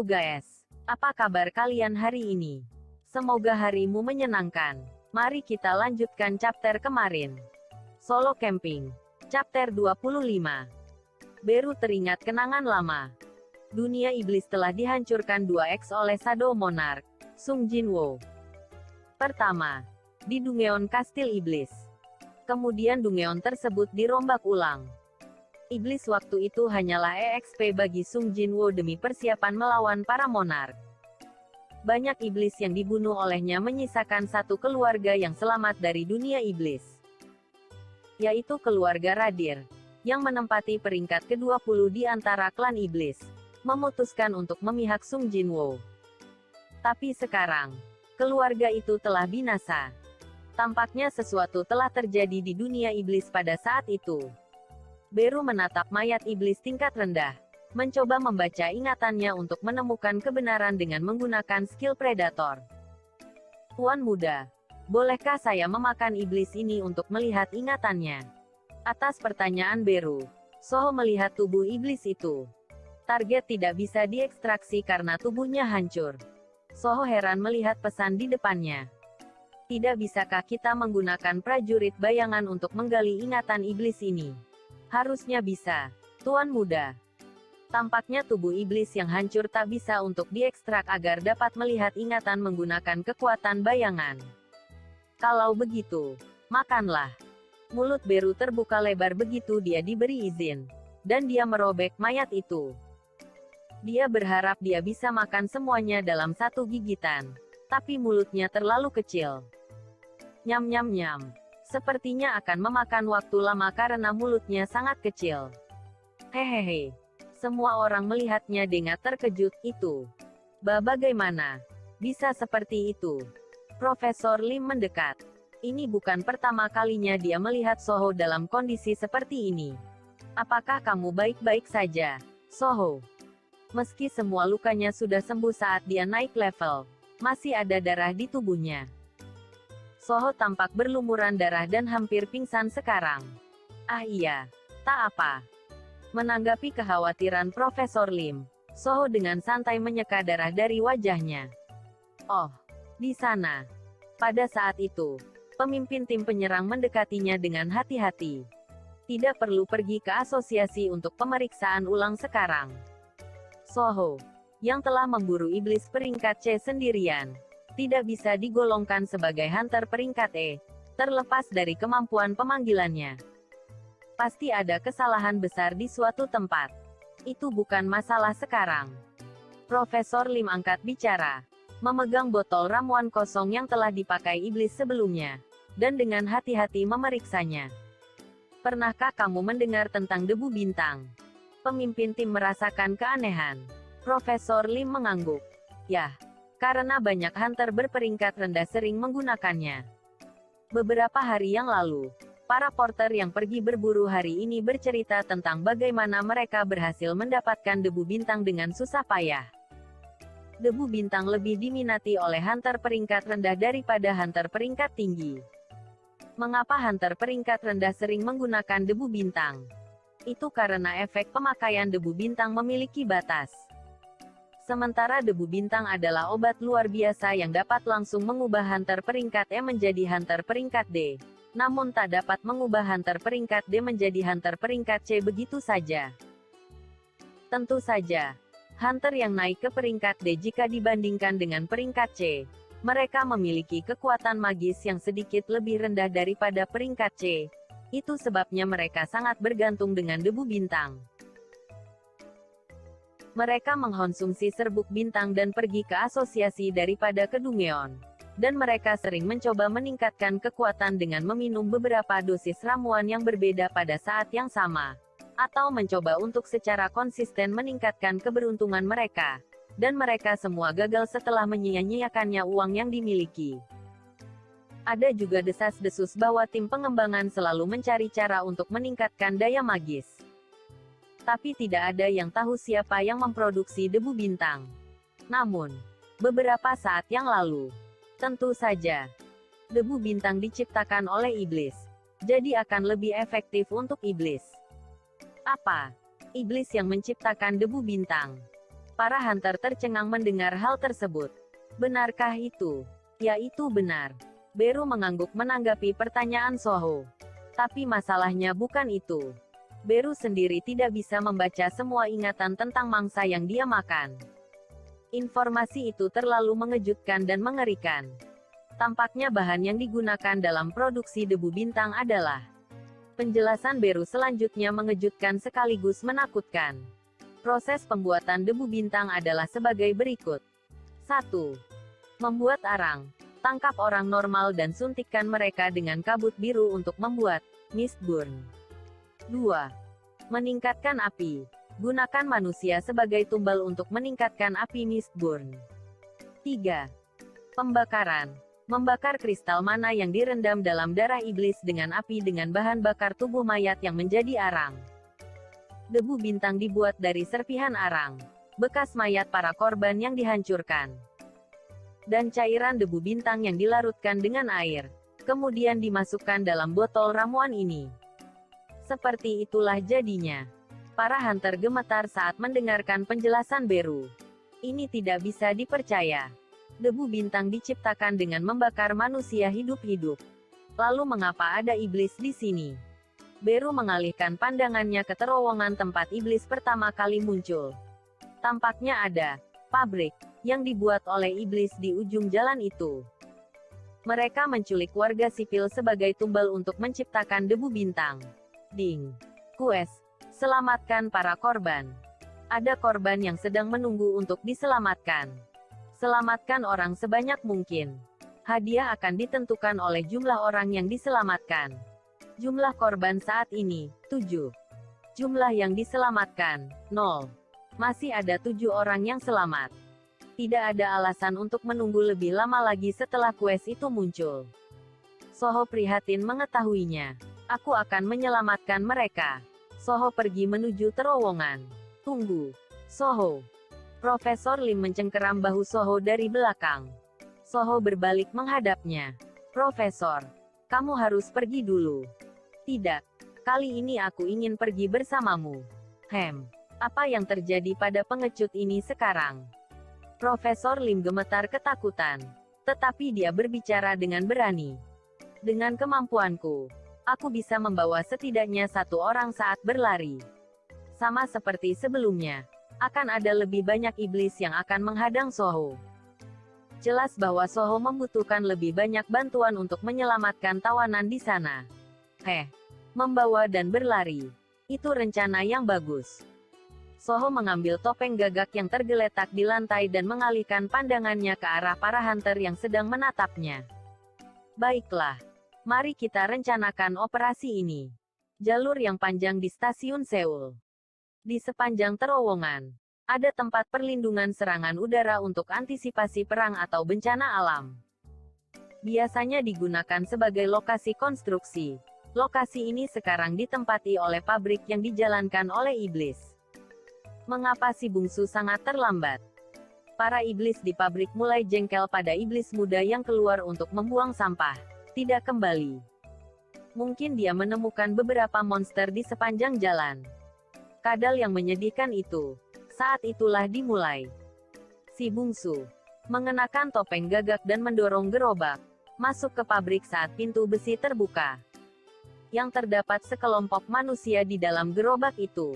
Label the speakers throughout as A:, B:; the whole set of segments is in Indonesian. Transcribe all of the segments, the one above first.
A: Halo guys, apa kabar kalian hari ini? Semoga harimu menyenangkan. Mari kita lanjutkan chapter kemarin. Solo Camping. Chapter 25. Beru teringat kenangan lama. Dunia iblis telah dihancurkan 2x oleh Shadow Monarch, Sung Jinwoo. Pertama, di Dungeon Kastil Iblis. Kemudian Dungeon tersebut dirombak ulang. Iblis waktu itu hanyalah EXP bagi Sung Jinwoo demi persiapan melawan para monark. Banyak iblis yang dibunuh olehnya menyisakan satu keluarga yang selamat dari dunia iblis, yaitu keluarga Radir, yang menempati peringkat ke-20 di antara klan iblis, memutuskan untuk memihak Sung Jinwoo. Tapi sekarang, keluarga itu telah binasa. Tampaknya sesuatu telah terjadi di dunia iblis pada saat itu. Beru menatap mayat iblis tingkat rendah, mencoba membaca ingatannya untuk menemukan kebenaran dengan menggunakan skill predator. Tuan muda, bolehkah saya memakan iblis ini untuk melihat ingatannya? Atas pertanyaan Beru, Soho melihat tubuh iblis itu. Target tidak bisa diekstraksi karena tubuhnya hancur. Soho heran melihat pesan di depannya. Tidak bisakah kita menggunakan prajurit bayangan untuk menggali ingatan iblis ini? Harusnya bisa, Tuan muda. Tampaknya tubuh iblis yang hancur tak bisa untuk diekstrak agar dapat melihat ingatan menggunakan kekuatan bayangan. Kalau begitu, makanlah. Mulut Beru terbuka lebar begitu dia diberi izin, dan dia merobek mayat itu. Dia berharap dia bisa makan semuanya dalam satu gigitan, tapi mulutnya terlalu kecil. Nyam nyam nyam. Sepertinya akan memakan waktu lama karena mulutnya sangat kecil. Hehehe. Semua orang melihatnya dengan terkejut. Itu. Bagaimana? Bisa seperti itu? Profesor Lim mendekat. Ini bukan pertama kalinya dia melihat Soho dalam kondisi seperti ini. Apakah kamu baik-baik saja, Soho? Meski semua lukanya sudah sembuh saat dia naik level, masih ada darah di tubuhnya. Soho tampak berlumuran darah dan hampir pingsan sekarang. Ah iya, tak apa. Menanggapi kekhawatiran Profesor Lim, Soho dengan santai menyeka darah dari wajahnya. Oh, di sana. Pada saat itu, pemimpin tim penyerang mendekatinya dengan hati-hati. Tidak perlu pergi ke asosiasi untuk pemeriksaan ulang sekarang. Soho, yang telah memburu iblis peringkat C sendirian, tidak bisa digolongkan sebagai hunter peringkat E, terlepas dari kemampuan pemanggilannya. Pasti ada kesalahan besar di suatu tempat. Itu bukan masalah sekarang. Profesor Lim angkat bicara, memegang botol ramuan kosong yang telah dipakai iblis sebelumnya, dan dengan hati-hati memeriksanya. Pernahkah kamu mendengar tentang debu bintang? Pemimpin tim merasakan keanehan. Profesor Lim mengangguk. Yah. Karena banyak hunter berperingkat rendah sering menggunakannya. Beberapa hari yang lalu, para porter yang pergi berburu hari ini bercerita tentang bagaimana mereka berhasil mendapatkan debu bintang dengan susah payah. Debu bintang lebih diminati oleh hunter peringkat rendah daripada hunter peringkat tinggi. Mengapa hunter peringkat rendah sering menggunakan debu bintang? Itu karena efek pemakaian debu bintang memiliki batas. Sementara debu bintang adalah obat luar biasa yang dapat langsung mengubah hunter peringkat E menjadi hunter peringkat D, namun tak dapat mengubah hunter peringkat D menjadi hunter peringkat C begitu saja. Tentu saja, hunter yang naik ke peringkat D jika dibandingkan dengan peringkat C, mereka memiliki kekuatan magis yang sedikit lebih rendah daripada peringkat C. Itu sebabnya mereka sangat bergantung dengan debu bintang. Mereka mengkonsumsi serbuk bintang dan pergi ke asosiasi daripada ke Dungeon. Dan mereka sering mencoba meningkatkan kekuatan dengan meminum beberapa dosis ramuan yang berbeda pada saat yang sama. Atau mencoba untuk secara konsisten meningkatkan keberuntungan mereka. Dan mereka semua gagal setelah menyia-nyiakannya uang yang dimiliki. Ada juga desas-desus bahwa tim pengembangan selalu mencari cara untuk meningkatkan daya magis. Tapi tidak ada yang tahu siapa yang memproduksi debu bintang. Namun, beberapa saat yang lalu, tentu saja, debu bintang diciptakan oleh iblis, jadi akan lebih efektif untuk iblis. Apa? Iblis yang menciptakan debu bintang? Para hunter tercengang mendengar hal tersebut. Benarkah itu? Ya, itu benar. Beru mengangguk menanggapi pertanyaan Soho. Tapi masalahnya bukan itu. Beru sendiri tidak bisa membaca semua ingatan tentang mangsa yang dia makan. Informasi itu terlalu mengejutkan dan mengerikan. Tampaknya bahan yang digunakan dalam produksi debu bintang adalah. Penjelasan Beru selanjutnya mengejutkan sekaligus menakutkan. Proses pembuatan debu bintang adalah sebagai berikut. 1. Membuat arang. Tangkap orang normal dan suntikkan mereka dengan kabut biru untuk membuat mistburn. 2. Meningkatkan api. Gunakan manusia sebagai tumbal untuk meningkatkan api mistburn. 3. Pembakaran. Membakar kristal mana yang direndam dalam darah iblis dengan api dengan bahan bakar tubuh mayat yang menjadi arang. Debu bintang dibuat dari serpihan arang, bekas mayat para korban yang dihancurkan, dan cairan debu bintang yang dilarutkan dengan air, kemudian dimasukkan dalam botol ramuan ini. Seperti itulah jadinya. Para hunter gemetar saat mendengarkan penjelasan Beru. Ini tidak bisa dipercaya. Debu bintang diciptakan dengan membakar manusia hidup-hidup. Lalu mengapa ada iblis di sini? Beru mengalihkan pandangannya ke terowongan tempat iblis pertama kali muncul. Tampaknya ada pabrik yang dibuat oleh iblis di ujung jalan itu. Mereka menculik warga sipil sebagai tumbal untuk menciptakan debu bintang. Ding. Quest. Selamatkan para korban. Ada korban yang sedang menunggu untuk diselamatkan. Selamatkan orang sebanyak mungkin. Hadiah akan ditentukan oleh jumlah orang yang diselamatkan. Jumlah korban saat ini, 7. Jumlah yang diselamatkan, 0. Masih ada 7 orang yang selamat. Tidak ada alasan untuk menunggu lebih lama lagi setelah quest itu muncul. Soho prihatin mengetahuinya. Aku akan menyelamatkan mereka. Soho pergi menuju terowongan. Tunggu. Soho. Profesor Lim mencengkeram bahu Soho dari belakang. Soho berbalik menghadapnya. Profesor, kamu harus pergi dulu. Tidak. Kali ini aku ingin pergi bersamamu. Apa yang terjadi pada pengecut ini sekarang? Profesor Lim gemetar ketakutan. Tetapi dia berbicara dengan berani. Dengan kemampuanku, aku bisa membawa setidaknya 1 orang saat berlari. Sama seperti sebelumnya, akan ada lebih banyak iblis yang akan menghadang Soho. Jelas bahwa Soho membutuhkan lebih banyak bantuan untuk menyelamatkan tawanan di sana. Membawa dan berlari. Itu rencana yang bagus. Soho mengambil topeng gagak yang tergeletak di lantai dan mengalihkan pandangannya ke arah para hunter yang sedang menatapnya. Baiklah. Mari kita rencanakan operasi ini. Jalur yang panjang di stasiun Seoul. Di sepanjang terowongan, ada tempat perlindungan serangan udara untuk antisipasi perang atau bencana alam. Biasanya digunakan sebagai lokasi konstruksi. Lokasi ini sekarang ditempati oleh pabrik yang dijalankan oleh iblis. Mengapa si bungsu sangat terlambat? Para iblis di pabrik mulai jengkel pada iblis muda yang keluar untuk membuang sampah. Tidak kembali. Mungkin dia menemukan beberapa monster di sepanjang jalan. Kadal yang menyedihkan itu. Saat itulah dimulai. Si bungsu mengenakan topeng gagak dan mendorong gerobak masuk ke pabrik saat pintu besi terbuka. Yang terdapat sekelompok manusia di dalam gerobak itu.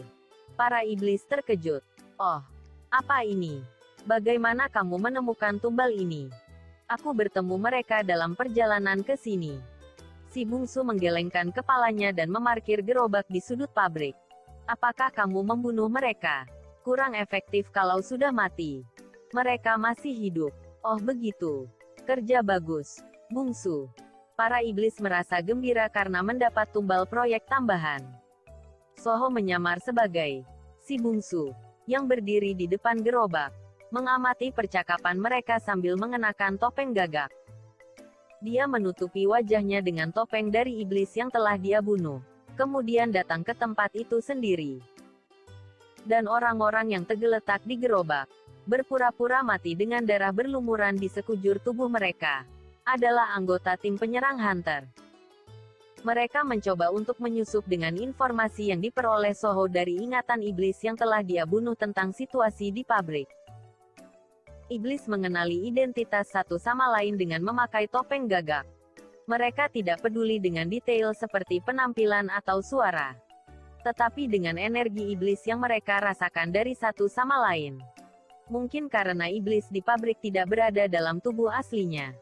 A: Para iblis terkejut. Oh, apa ini? Bagaimana kamu menemukan tumbal ini? Aku bertemu mereka dalam perjalanan ke sini. Si bungsu menggelengkan kepalanya dan memarkir gerobak di sudut pabrik. Apakah kamu membunuh mereka? Kurang efektif kalau sudah mati. Mereka masih hidup. Oh begitu. Kerja bagus, bungsu. Para iblis merasa gembira karena mendapat tumbal proyek tambahan. Soho menyamar sebagai si bungsu yang berdiri di depan gerobak, mengamati percakapan mereka sambil mengenakan topeng gagak. Dia menutupi wajahnya dengan topeng dari iblis yang telah dia bunuh, kemudian datang ke tempat itu sendiri. Dan orang-orang yang tergeletak di gerobak, berpura-pura mati dengan darah berlumuran di sekujur tubuh mereka, adalah anggota tim penyerang hunter. Mereka mencoba untuk menyusup dengan informasi yang diperoleh Soho dari ingatan iblis yang telah dia bunuh tentang situasi di pabrik. Iblis mengenali identitas satu sama lain dengan memakai topeng gagak. Mereka tidak peduli dengan detail seperti penampilan atau suara, tetapi dengan energi iblis yang mereka rasakan dari satu sama lain. Mungkin karena iblis di pabrik tidak berada dalam tubuh aslinya.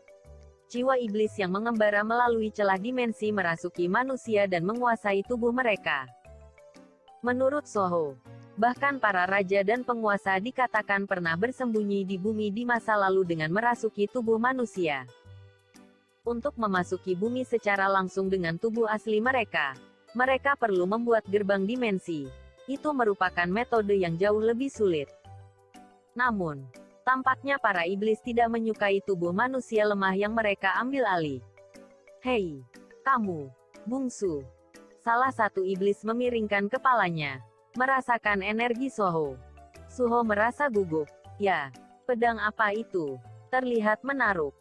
A: Jiwa iblis yang mengembara melalui celah dimensi merasuki manusia dan menguasai tubuh mereka. Menurut Soho, bahkan para raja dan penguasa dikatakan pernah bersembunyi di bumi di masa lalu dengan merasuki tubuh manusia. Untuk memasuki bumi secara langsung dengan tubuh asli mereka, mereka perlu membuat gerbang dimensi. Itu merupakan metode yang jauh lebih sulit. Namun, tampaknya para iblis tidak menyukai tubuh manusia lemah yang mereka ambil alih. Hei, kamu, bungsu. Salah satu iblis memiringkan kepalanya, merasakan energi Soho. Soho merasa gugup. Ya, pedang apa itu? Terlihat menaruh.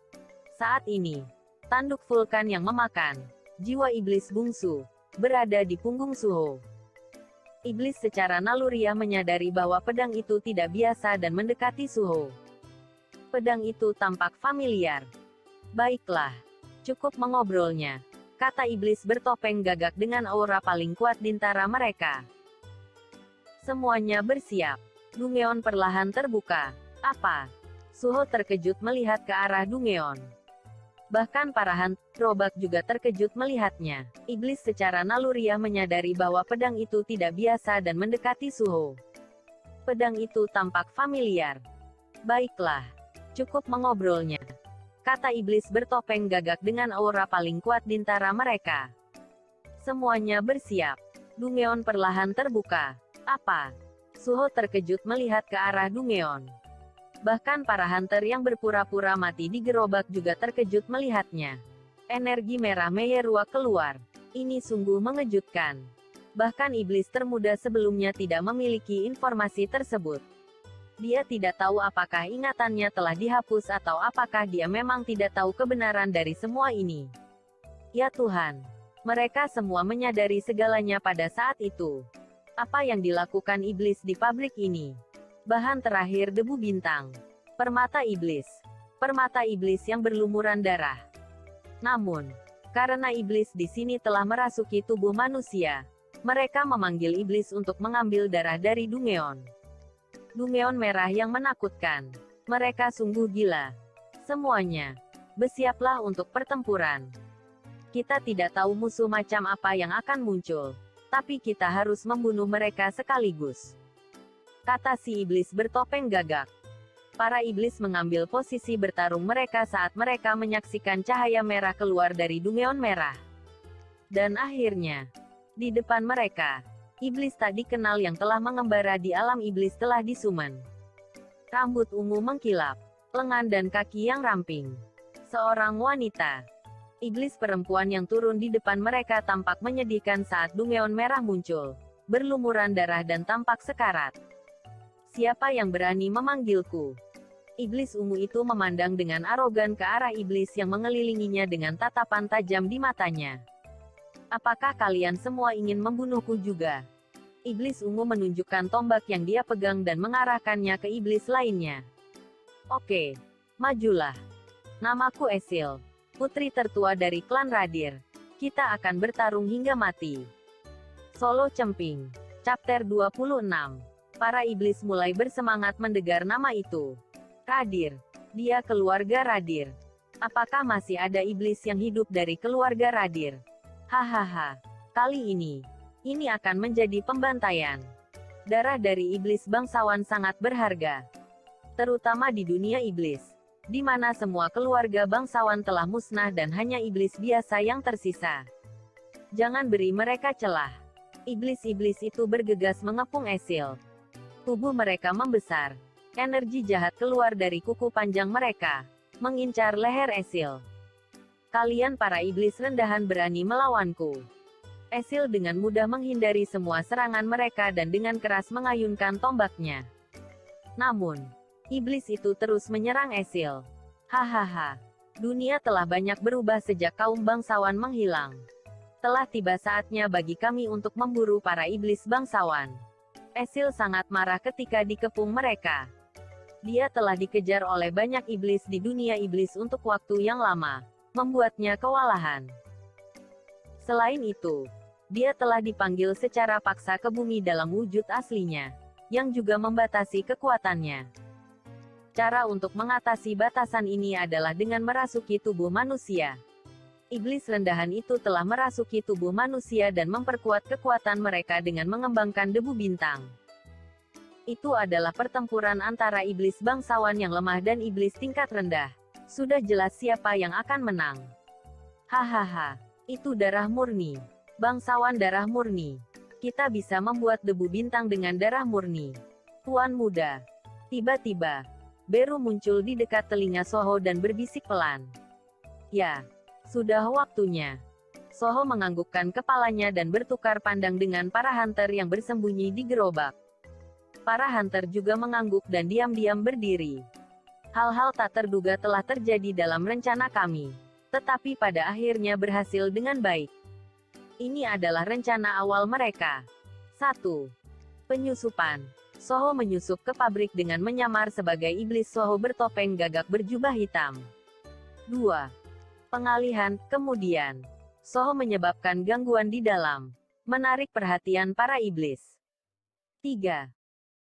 A: Saat ini, tanduk vulkan yang memakan jiwa iblis bungsu berada di punggung Soho. Iblis secara naluriah menyadari bahwa pedang itu tidak biasa dan mendekati Soho. Pedang itu tampak familiar. Baiklah, cukup mengobrolnya, kata iblis bertopeng gagak dengan aura paling kuat di antara mereka. Semuanya bersiap. Dungeon perlahan terbuka. Apa? Soho terkejut melihat ke arah Dungeon. Bahkan para hantu robak juga terkejut melihatnya. Iblis secara naluriah menyadari bahwa pedang itu tidak biasa dan mendekati Soho. Pedang itu tampak familiar. Baiklah, cukup mengobrolnya, kata iblis bertopeng gagak dengan aura paling kuat di antara mereka. Semuanya bersiap. Dungeon perlahan terbuka. Apa? Soho terkejut melihat ke arah Dungeon. Bahkan para hunter yang berpura-pura mati di gerobak juga terkejut melihatnya. Energi merah Meyerua keluar. Ini sungguh mengejutkan. Bahkan iblis termuda sebelumnya tidak memiliki informasi tersebut. Dia tidak tahu apakah ingatannya telah dihapus atau apakah dia memang tidak tahu kebenaran dari semua ini. Ya Tuhan. Mereka semua menyadari segalanya pada saat itu. Apa yang dilakukan iblis di pabrik ini? Bahan terakhir debu bintang. Permata iblis. Permata iblis yang berlumuran darah. Namun, karena iblis di sini telah merasuki tubuh manusia, mereka memanggil iblis untuk mengambil darah dari Dungeon. Dungeon merah yang menakutkan. Mereka sungguh gila. Semuanya. Bersiaplah untuk pertempuran. Kita tidak tahu musuh macam apa yang akan muncul, tapi kita harus membunuh mereka sekaligus, kata si iblis bertopeng gagak. Para iblis mengambil posisi bertarung mereka saat mereka menyaksikan cahaya merah keluar dari Dungeon merah. Dan akhirnya, di depan mereka, iblis tak dikenal yang telah mengembara di alam iblis telah disumen. Rambut ungu mengkilap, lengan dan kaki yang ramping. Seorang wanita. Iblis perempuan yang turun di depan mereka tampak menyedihkan saat Dungeon merah muncul, berlumuran darah dan tampak sekarat. Siapa yang berani memanggilku? Iblis ungu itu memandang dengan arogan ke arah iblis yang mengelilinginya dengan tatapan tajam di matanya. Apakah kalian semua ingin membunuhku juga? Iblis ungu menunjukkan tombak yang dia pegang dan mengarahkannya ke iblis lainnya. Oke, majulah. Namaku Esil, putri tertua dari klan Radir. Kita akan bertarung hingga mati. Solo Cemping. Chapter 26. Para iblis mulai bersemangat mendengar nama itu. Radir. Dia keluarga Radir. Apakah masih ada iblis yang hidup dari keluarga Radir? Hahaha. Kali ini akan menjadi pembantaian. Darah dari iblis bangsawan sangat berharga. Terutama di dunia iblis, di mana semua keluarga bangsawan telah musnah dan hanya iblis biasa yang tersisa. Jangan beri mereka celah. Iblis-iblis itu bergegas mengepung Esil. Tubuh mereka membesar. Energi jahat keluar dari kuku panjang mereka, mengincar leher Esil. Kalian para iblis rendahan berani melawanku. Esil dengan mudah menghindari semua serangan mereka dan dengan keras mengayunkan tombaknya. Namun, iblis itu terus menyerang Esil. Hahaha. Dunia telah banyak berubah sejak kaum bangsawan menghilang. Telah tiba saatnya bagi kami untuk memburu para iblis bangsawan. Esil sangat marah ketika dikepung mereka. Dia telah dikejar oleh banyak iblis di dunia iblis untuk waktu yang lama, membuatnya kewalahan. Selain itu, dia telah dipanggil secara paksa ke bumi dalam wujud aslinya, yang juga membatasi kekuatannya. Cara untuk mengatasi batasan ini adalah dengan merasuki tubuh manusia. Iblis rendahan itu telah merasuki tubuh manusia dan memperkuat kekuatan mereka dengan mengembangkan debu bintang. Itu adalah pertempuran antara iblis bangsawan yang lemah dan iblis tingkat rendah. Sudah jelas siapa yang akan menang. Hahaha, itu darah murni. Bangsawan darah murni. Kita bisa membuat debu bintang dengan darah murni. Tuan muda. Tiba-tiba, Beru muncul di dekat telinga Soho dan berbisik pelan. Ya, sudah waktunya. Soho menganggukkan kepalanya dan bertukar pandang dengan para hunter yang bersembunyi di gerobak. Para hunter juga mengangguk dan diam-diam berdiri. Hal-hal tak terduga telah terjadi dalam rencana kami, tetapi pada akhirnya berhasil dengan baik. Ini adalah rencana awal mereka. 1. Penyusupan. Soho menyusup ke pabrik dengan menyamar sebagai iblis Soho bertopeng gagak berjubah hitam. 2. Pengalihan. Kemudian, Soho menyebabkan gangguan di dalam, menarik perhatian para iblis. 3.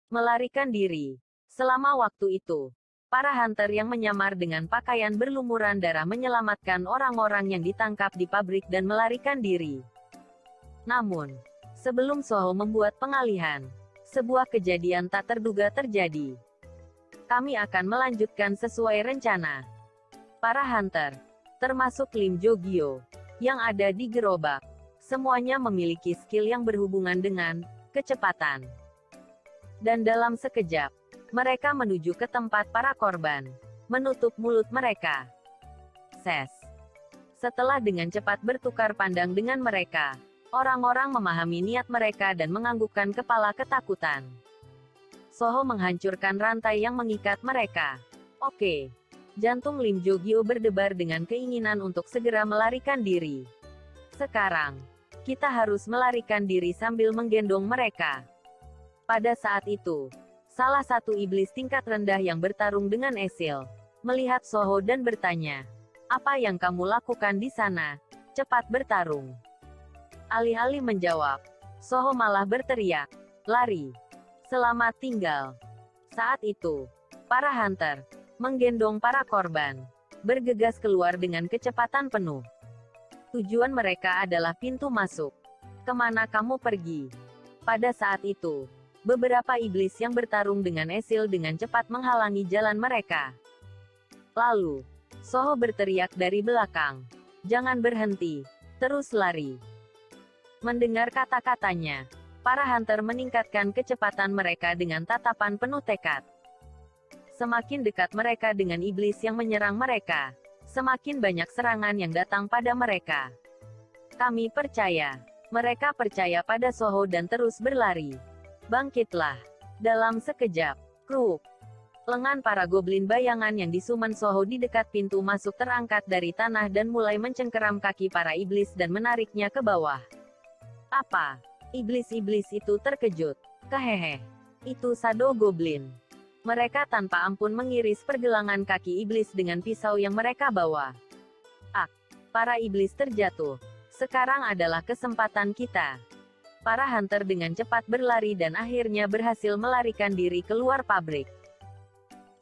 A: Melarikan diri. Selama waktu itu, para hunter yang menyamar dengan pakaian berlumuran darah menyelamatkan orang-orang yang ditangkap di pabrik dan melarikan diri. Namun, sebelum Soho membuat pengalihan, sebuah kejadian tak terduga terjadi. Kami akan melanjutkan sesuai rencana. Para hunter, termasuk Lim Jo-gyo, yang ada di gerobak, semuanya memiliki skill yang berhubungan dengan kecepatan. Dan dalam sekejap, mereka menuju ke tempat para korban, menutup mulut mereka. Ses. Setelah dengan cepat bertukar pandang dengan mereka, orang-orang memahami niat mereka dan menganggukkan kepala ketakutan. Soho menghancurkan rantai yang mengikat mereka. Oke. Jantung Lim Jo-gyo berdebar dengan keinginan untuk segera melarikan diri. Sekarang, kita harus melarikan diri sambil menggendong mereka. Pada saat itu, salah satu iblis tingkat rendah yang bertarung dengan Esil, melihat Soho dan bertanya, "Apa yang kamu lakukan di sana? Cepat bertarung." Alih-alih menjawab, Soho malah berteriak, "Lari! Selamat tinggal!" Saat itu, para hunter, menggendong para korban, bergegas keluar dengan kecepatan penuh. Tujuan mereka adalah pintu masuk. Kemana kamu pergi? Pada saat itu, beberapa iblis yang bertarung dengan Esil dengan cepat menghalangi jalan mereka. Lalu, Soho berteriak dari belakang, "Jangan berhenti, terus lari." Mendengar kata-katanya, para hunter meningkatkan kecepatan mereka dengan tatapan penuh tekad. Semakin dekat mereka dengan iblis yang menyerang mereka, semakin banyak serangan yang datang pada mereka. Kami percaya. Mereka percaya pada Soho dan terus berlari. Bangkitlah. Dalam sekejap, kruk. Lengan para goblin bayangan yang disuman Soho di dekat pintu masuk terangkat dari tanah dan mulai mencengkeram kaki para iblis dan menariknya ke bawah. Apa? Iblis-iblis itu terkejut. Kehehe. Itu Shadow Goblin. Mereka tanpa ampun mengiris pergelangan kaki iblis dengan pisau yang mereka bawa. Para iblis terjatuh. Sekarang adalah kesempatan kita. Para hunter dengan cepat berlari dan akhirnya berhasil melarikan diri keluar pabrik.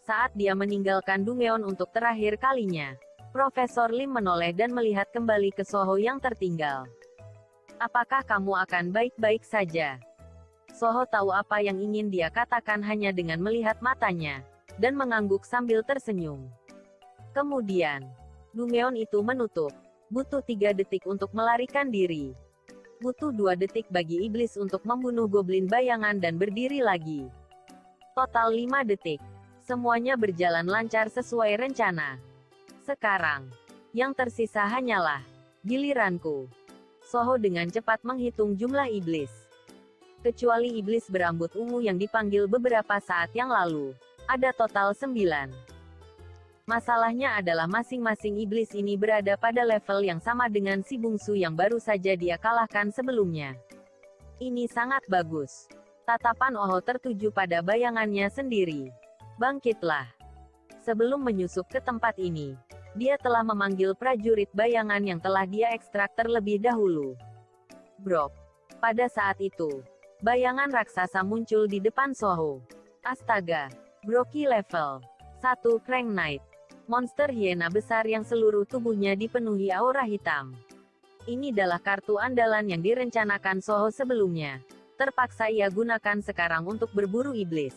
A: Saat dia meninggalkan Dungeon untuk terakhir kalinya, Profesor Lim menoleh dan melihat kembali ke Soho yang tertinggal. "Apakah kamu akan baik-baik saja?" Soho tahu apa yang ingin dia katakan hanya dengan melihat matanya, dan mengangguk sambil tersenyum. Kemudian, Dungeon itu menutup. Butuh 3 detik untuk melarikan diri. Butuh 2 detik bagi iblis untuk membunuh goblin bayangan dan berdiri lagi. Total 5 detik. Semuanya berjalan lancar sesuai rencana. Sekarang, yang tersisa hanyalah giliranku. Soho dengan cepat menghitung jumlah iblis. Kecuali iblis berambut ungu yang dipanggil beberapa saat yang lalu. Ada total 9. Masalahnya adalah masing-masing iblis ini berada pada level yang sama dengan si bungsu yang baru saja dia kalahkan sebelumnya. Ini sangat bagus. Tatapan Oho tertuju pada bayangannya sendiri. Bangkitlah. Sebelum menyusup ke tempat ini, dia telah memanggil prajurit bayangan yang telah dia ekstrak terlebih dahulu. Brok. Pada saat itu, bayangan raksasa muncul di depan Soho. Astaga. Broki level 1 Crank Knight. Monster hiena besar yang seluruh tubuhnya dipenuhi aura hitam. Ini adalah kartu andalan yang direncanakan Soho sebelumnya. Terpaksa ia gunakan sekarang untuk berburu iblis.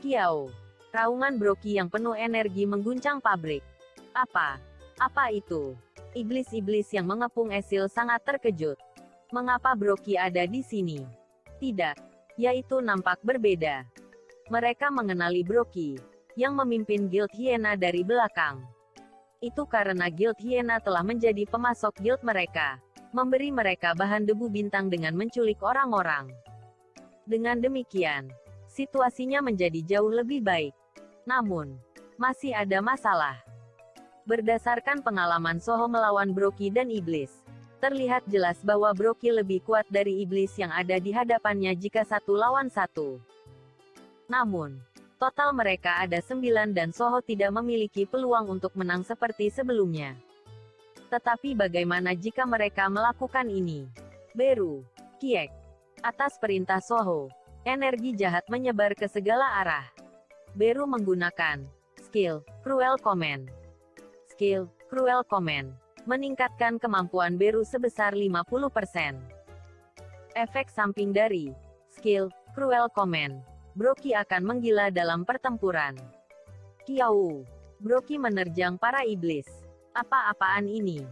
A: Kiao. Raungan Broki yang penuh energi mengguncang pabrik. Apa? Apa itu? Iblis-iblis yang mengepung Esil sangat terkejut. Mengapa Broki ada di sini? Tidak. Yaitu nampak berbeda. Mereka mengenali Broki, yang memimpin Guild Hyena dari belakang. Itu karena Guild Hyena telah menjadi pemasok guild mereka, memberi mereka bahan debu bintang dengan menculik orang-orang. Dengan demikian, situasinya menjadi jauh lebih baik. Namun, masih ada masalah. Berdasarkan pengalaman Soho melawan Broki dan Iblis, terlihat jelas bahwa Broki lebih kuat dari Iblis yang ada di hadapannya jika 1 lawan 1. Namun, total mereka ada 9 dan Soho tidak memiliki peluang untuk menang seperti sebelumnya. Tetapi bagaimana jika mereka melakukan ini? Beru. Kiek. Atas perintah Soho, energi jahat menyebar ke segala arah. Beru menggunakan skill Cruel Command. Skill Cruel Command meningkatkan kemampuan Beru sebesar 50%. Efek samping dari skill Cruel Command, Broki akan menggila dalam pertempuran. Kiau. Broki menerjang para iblis. Apa-apaan ini?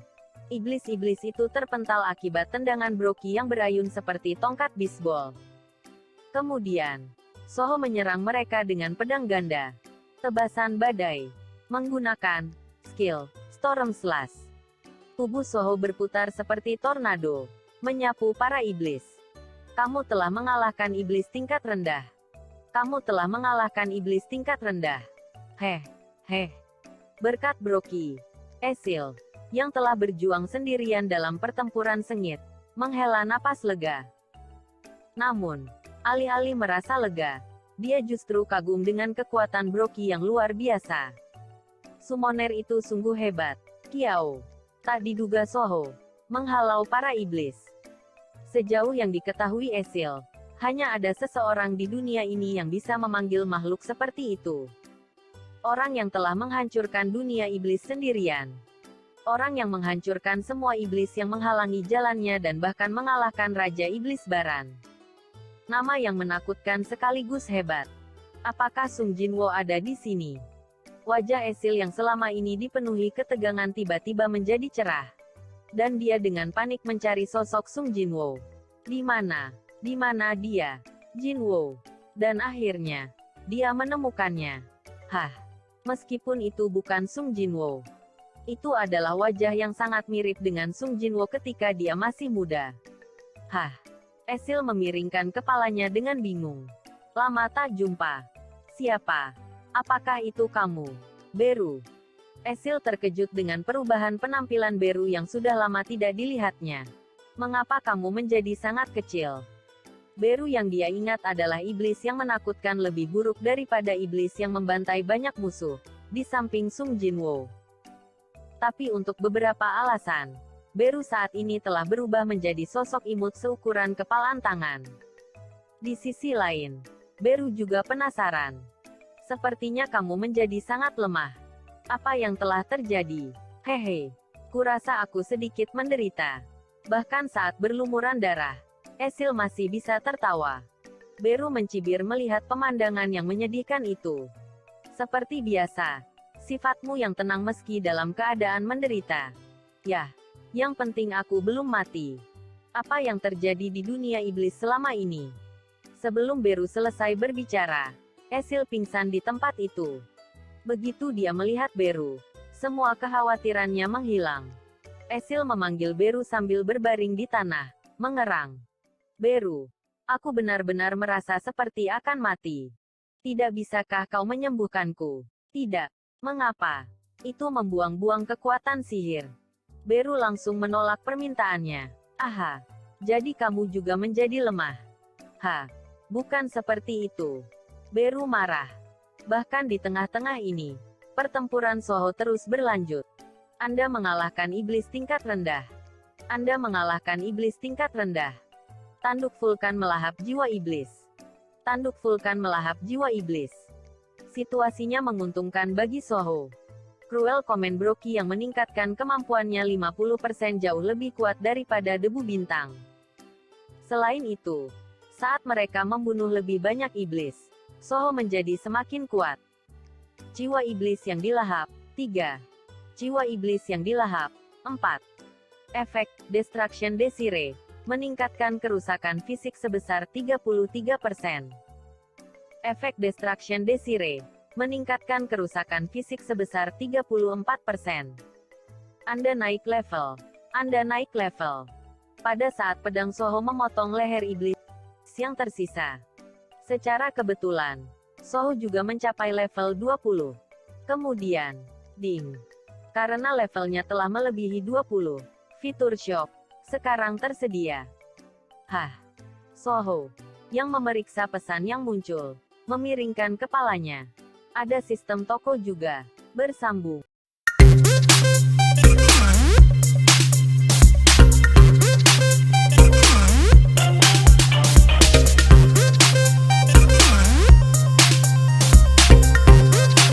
A: Iblis-iblis itu terpental akibat tendangan Broki yang berayun seperti tongkat bisbol. Kemudian, Soho menyerang mereka dengan pedang ganda. Tebasan badai. Menggunakan skill Storm Slash. Tubuh Soho berputar seperti tornado, menyapu para iblis. Kamu telah mengalahkan iblis tingkat rendah. Kamu telah mengalahkan iblis tingkat rendah. Heh. Berkat Broki, Esil, yang telah berjuang sendirian dalam pertempuran sengit, menghela napas lega. Namun, alih-alih merasa lega, dia justru kagum dengan kekuatan Broki yang luar biasa. Summoner itu sungguh hebat. Kiao. Tak diduga Soho menghalau para iblis. Sejauh yang diketahui Esil, hanya ada seseorang di dunia ini yang bisa memanggil makhluk seperti itu. Orang yang telah menghancurkan dunia iblis sendirian. Orang yang menghancurkan semua iblis yang menghalangi jalannya dan bahkan mengalahkan Raja Iblis Baran. Nama yang menakutkan sekaligus hebat. Apakah Sung Jinwo ada di sini? Wajah Esil yang selama ini dipenuhi ketegangan tiba-tiba menjadi cerah. Dan dia dengan panik mencari sosok Sung Jinwo. Di mana? Di mana dia? Jinwo. Dan akhirnya, dia menemukannya. Hah. Meskipun itu bukan Sung Jinwo. Itu adalah wajah yang sangat mirip dengan Sung Jinwo ketika dia masih muda. Hah. Esil memiringkan kepalanya dengan bingung. Lama tak jumpa. Siapa? Apakah itu kamu? Beru. Esil terkejut dengan perubahan penampilan Beru yang sudah lama tidak dilihatnya. Mengapa kamu menjadi sangat kecil? Beru yang dia ingat adalah iblis yang menakutkan lebih buruk daripada iblis yang membantai banyak musuh, di samping Sung Jinwo. Tapi untuk beberapa alasan, Beru saat ini telah berubah menjadi sosok imut seukuran kepalan tangan. Di sisi lain, Beru juga penasaran. Sepertinya kamu menjadi sangat lemah. Apa yang telah terjadi? Hehe. Kurasa aku sedikit menderita. Bahkan saat berlumuran darah, Esil masih bisa tertawa. Beru mencibir melihat pemandangan yang menyedihkan itu. Seperti biasa, sifatmu yang tenang meski dalam keadaan menderita. Yah, yang penting aku belum mati. Apa yang terjadi di dunia iblis selama ini? Sebelum Beru selesai berbicara, Esil pingsan di tempat itu. Begitu dia melihat Beru, semua kekhawatirannya menghilang. Esil memanggil Beru sambil berbaring di tanah, mengerang. Beru, aku benar-benar merasa seperti akan mati. Tidak bisakah kau menyembuhkanku? Tidak. Mengapa? Itu membuang-buang kekuatan sihir. Beru langsung menolak permintaannya. Aha, jadi kamu juga menjadi lemah. Bukan seperti itu. Beru marah. Bahkan di tengah-tengah ini, pertempuran Soho terus berlanjut. Anda mengalahkan iblis tingkat rendah. Anda mengalahkan iblis tingkat rendah. Tanduk vulkan melahap jiwa iblis. Tanduk vulkan melahap jiwa iblis. Situasinya menguntungkan bagi Soho. Cruel Comment Brockie yang meningkatkan kemampuannya 50% jauh lebih kuat daripada debu bintang. Selain itu, saat mereka membunuh lebih banyak iblis, Soho menjadi semakin kuat. Jiwa iblis yang dilahap, 3. Jiwa iblis yang dilahap, 4. Efek, Destruction Desire, meningkatkan kerusakan fisik sebesar 33%. Efek Destruction Desire, meningkatkan kerusakan fisik sebesar 34%. Anda naik level. Anda naik level. Pada saat pedang Soho memotong leher iblis yang tersisa. Secara kebetulan, Soho juga mencapai level 20. Kemudian, ding. Karena levelnya telah melebihi 20, fitur shock sekarang tersedia. Soho, yang memeriksa pesan yang muncul, memiringkan kepalanya. Ada sistem toko juga. Bersambung.